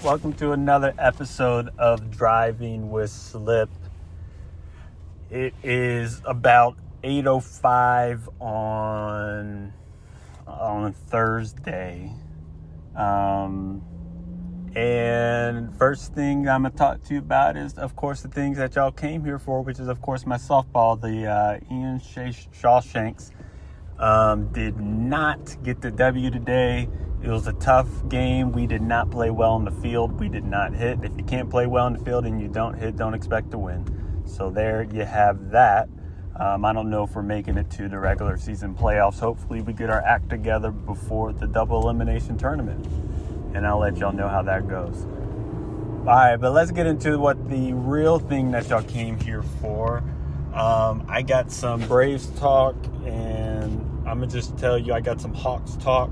Welcome to another episode of Driving with Slip. It is about 8:05 on Thursday. And first thing I'm going to talk to you about is, of course, the things that y'all came here for, which is, of course, my softball. The Ian Shawshanks did not get the W today. It was a tough game. We did not play well in the field. We did not hit. If you can't play well in the field and you don't hit, don't expect to win. So there you have that. I don't know if we're making it to the regular season playoffs. Hopefully we get our act together before the double elimination tournament. And I'll let y'all know how that goes. All right, but let's get into what the real thing that y'all came here for. I got some Braves talk, and I'm going to just tell you I got some Hawks talk.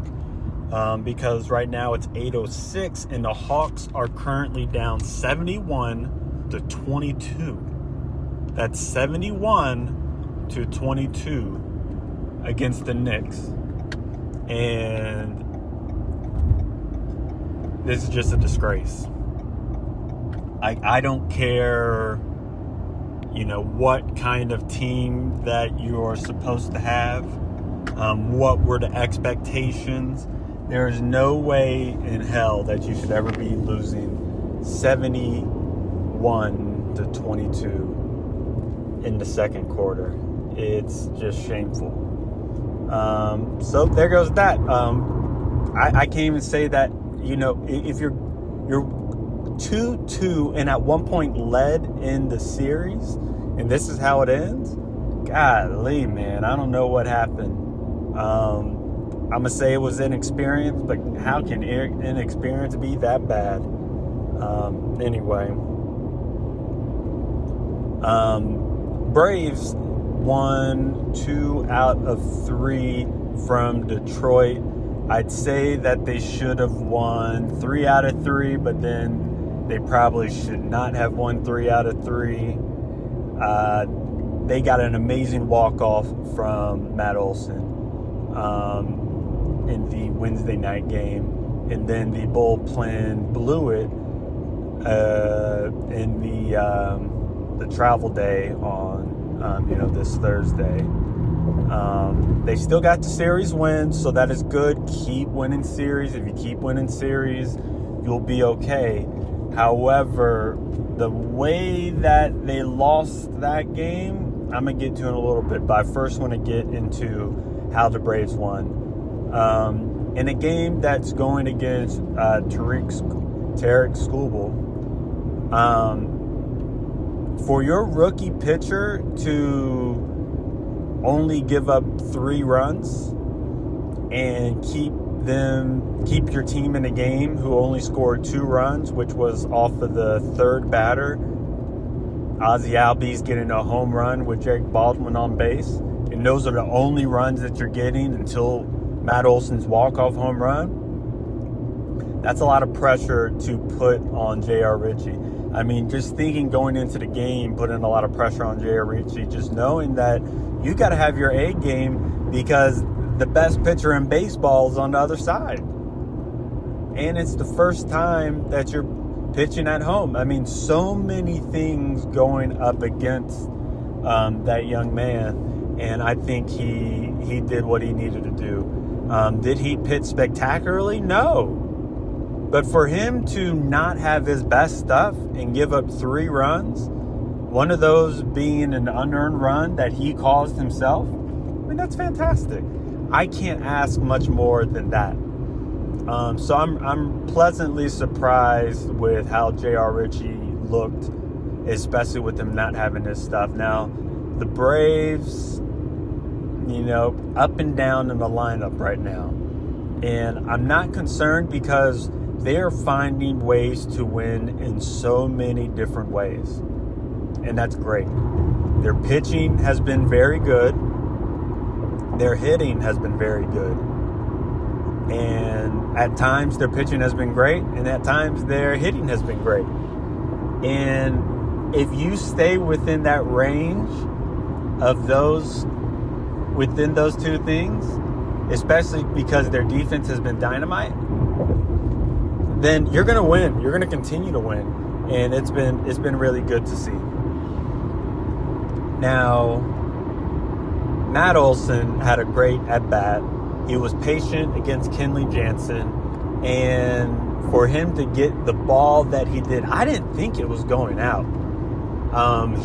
Because right now it's 8:06 and the Hawks are currently down 71-22. That's 71-22 against the Knicks. And this is just a disgrace. I don't care, what kind of team that you're supposed to have. What were the expectations? There is no way in hell that you should ever be losing 71-22 in the second quarter. It's just shameful. So there goes that. I can't even say that, if you're 2-2 and at one point led in the series, and this is how it ends, golly, man, I don't know what happened. I'm going to say it was inexperience, but how can inexperience be that bad? Anyway. Braves won 2 out of 3 from Detroit. I'd say that they should have won 3 out of 3, but then they probably should not have won 3 out of 3. They got an amazing walk-off from Matt Olson. In the Wednesday night game, and then the bullpen blew it in the travel day on this Thursday. They still got the series win, so that is good. Keep winning series. If you keep winning series, you'll be okay. However, the way that they lost that game, I'm gonna get to in a little bit, but I first want to get into how the Braves won. In a game that's going against Tarek Skubal, for your rookie pitcher to only give up 3 runs and keep your team in a game who only scored 2 runs, which was off of the third batter, Ozzie Albies getting a home run with Jake Baldwin on base. And those are the only runs that you're getting until Matt Olson's walk-off home run. That's a lot of pressure to put on J.R. Ritchie. I mean, just thinking going into the game, putting a lot of pressure on J.R. Ritchie, just knowing that you got to have your A game because the best pitcher in baseball is on the other side. And it's the first time that you're pitching at home. I mean, so many things going up against that young man. And I think he did what he needed to do. Did he pitch spectacularly? No. But for him to not have his best stuff and give up 3 runs, one of those being an unearned run that he caused himself, I mean, that's fantastic. I can't ask much more than that. So I'm pleasantly surprised with how J.R. Ritchie looked, especially with him not having his stuff. Now, the Braves, up and down in the lineup right now. And I'm not concerned because they are finding ways to win in so many different ways. And that's great. Their pitching has been very good. Their hitting has been very good. And at times their pitching has been great, and at times their hitting has been great. And if you stay within that range of within those 2 things, especially because their defense has been dynamite, then you're going to win. You're going to continue to win. And it's been really good to see. Now, Matt Olson had a great at-bat. He was patient against Kenley Jansen. And for him to get the ball that he did, I didn't think it was going out.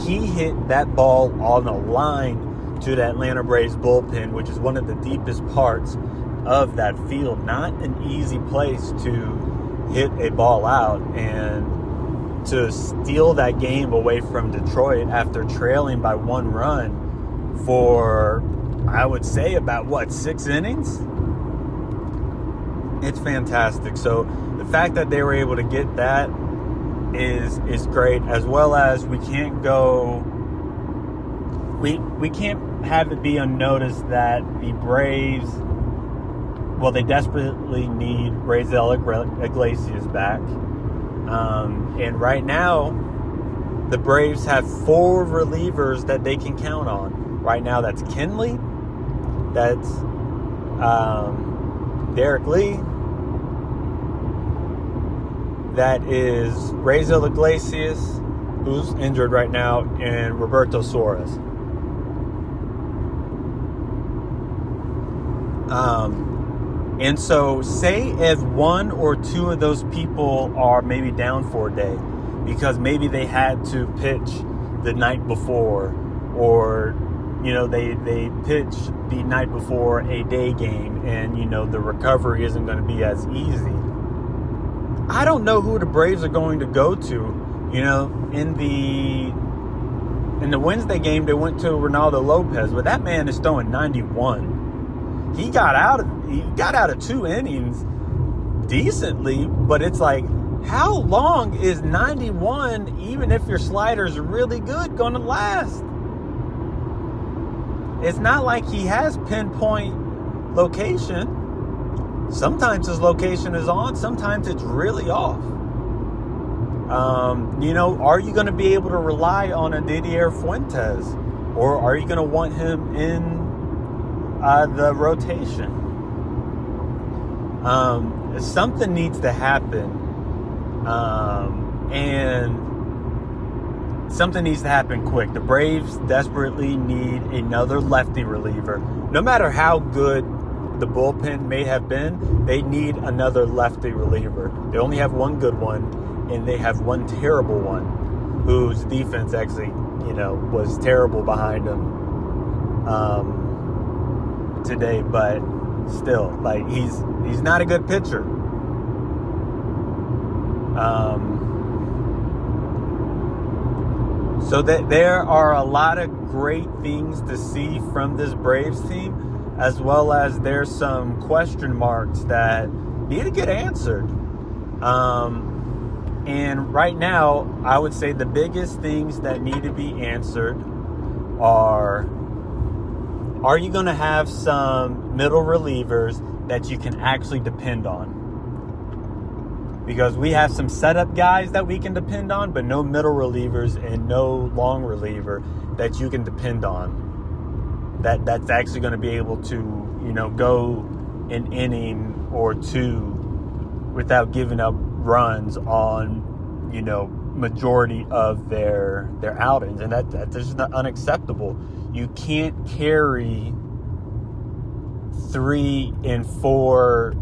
He hit that ball on the line to the Atlanta Braves bullpen, which is one of the deepest parts of that field. Not an easy place to hit a ball out, and to steal that game away from Detroit after trailing by 1 run for, I would say, about 6 innings? It's fantastic. So the fact that they were able to get that is great, as well as we can't have it be unnoticed that the Braves, well, they desperately need Raisel Iglesias back. And right now, the Braves have 4 relievers that they can count on. Right now, that's Kenley, that's Derek Lee, that is Raisel Iglesias, who's injured right now, and Roberto Suarez. And so say if 1 or 2 of those people are maybe down for a day because maybe they had to pitch the night before, or, they pitch the night before a day game and, the recovery isn't going to be as easy. I don't know who the Braves are going to go to. In the Wednesday game, they went to Ronaldo Lopez, but that man is throwing 91. He got out of 2 innings decently, but it's like, how long is 91, even if your slider's really good, going to last? It's not like he has pinpoint location. Sometimes his location is on, sometimes it's really off. Are you going to be able to rely on a Didier Fuentes? Or are you going to want him in the rotation? Something needs to happen. And something needs to happen quick. The Braves desperately need another lefty reliever. No matter how good the bullpen may have been, they need another lefty reliever. They only have one good one, and they have one terrible one, whose defense actually, was terrible behind him today. But still, he's not a good pitcher. So that there are a lot of great things to see from this Braves team, as well as there's some question marks that need to get answered. And right now, I would say the biggest things that need to be answered are you going to have some middle relievers that you can actually depend on? Because we have some setup guys that we can depend on, but no middle relievers and no long reliever that you can depend on. That's actually going to be able to, go an inning or 2 without giving up runs on, majority of their outings. And that's just unacceptable. You can't carry 3 and 4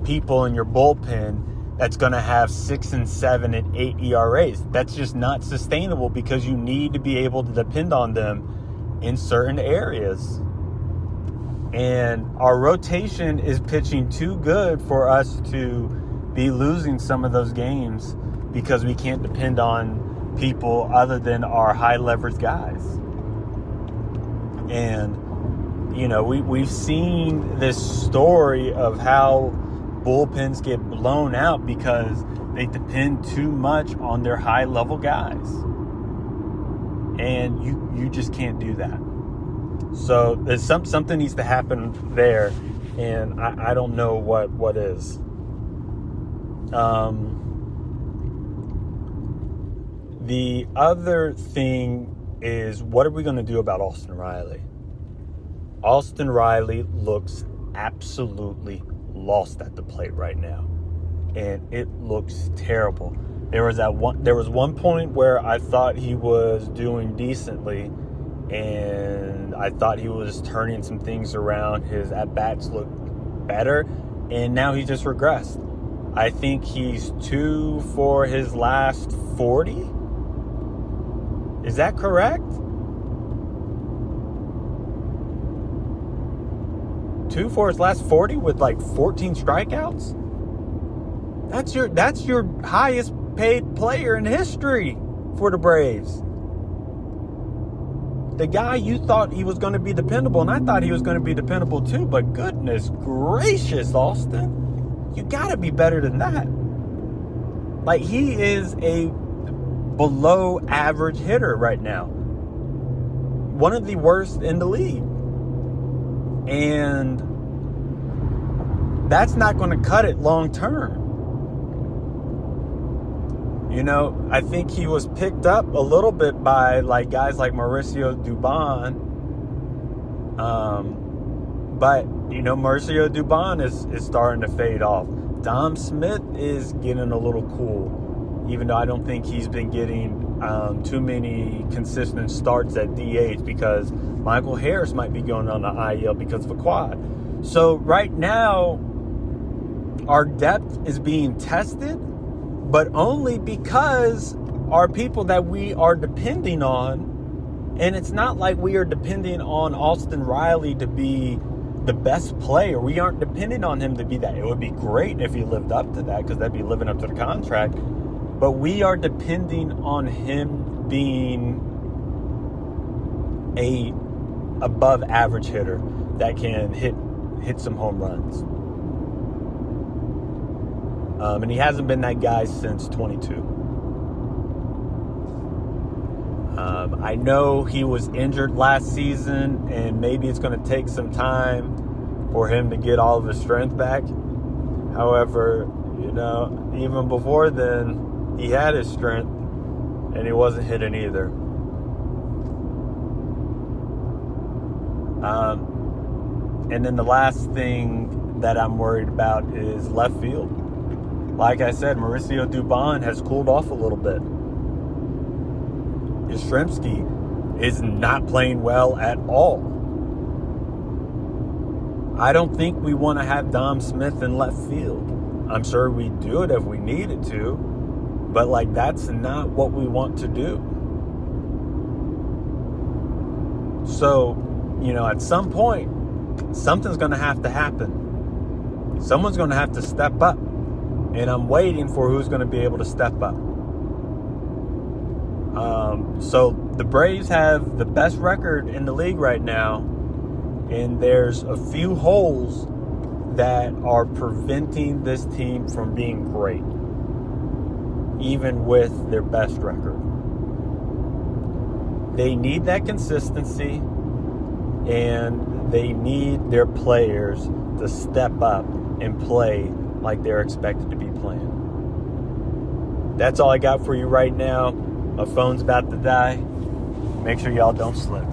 people in your bullpen that's going to have 6 and 7 and 8 ERAs. That's just not sustainable, because you need to be able to depend on them in certain areas. And our rotation is pitching too good for us to be losing some of those games because we can't depend on people other than our high leverage guys. And, we've seen this story of how bullpens get blown out because they depend too much on their high level guys. And you just can't do that. So there's something needs to happen there, and I don't know what is. The other thing is, what are we going to do about Austin Riley? Austin Riley looks absolutely lost at the plate right now. and it looks terrible. There was one point where I thought he was doing decently, and I thought he was turning some things around. His at-bats look better, and now he just regressed. I think he's 2 for his last 40. Is that correct? 2 for his last 40 with like 14 strikeouts? That's your highest paid player in history for the Braves. The guy you thought he was going to be dependable, and I thought he was going to be dependable too, but goodness gracious, Austin, you got to be better than that. Like, he is a below average hitter right now. One of the worst in the league. And that's not going to cut it long term. You know, I think he was picked up a little bit by like guys like Mauricio Dubon. But, you know, Mauricio Dubon is starting to fade off. Dom Smith is getting a little cool, even though I don't think he's been getting too many consistent starts at DH because Michael Harris might be going on the IL because of a quad. So right now, our depth is being tested, but only because our people that we are depending on, and it's not like we are depending on Austin Riley to be the best player. We aren't depending on him to be that. It would be great if he lived up to that because that'd be living up to the contract. But we are depending on him being a above average hitter that can hit some home runs. And he hasn't been that guy since 22. I know he was injured last season, and maybe it's going to take some time for him to get all of his strength back. However, you know, even before then, he had his strength, and he wasn't hitting either. And then the last thing that I'm worried about is left field. Like I said, Mauricio Dubon has cooled off a little bit. Yastrzemski is not playing well at all. I don't think we want to have Dom Smith in left field. I'm sure we'd do it if we needed to, but like that's not what we want to do. So, you know, at some point, something's going to have to happen. Someone's going to have to step up. And I'm waiting for who's going to be able to step up. So the Braves have the best record in the league right now. And there's a few holes that are preventing this team from being great. Even with their best record. They need that consistency. And they need their players to step up and play like they're expected to be playing. That's all I got for you right now. My phone's about to die. Make sure y'all don't slip.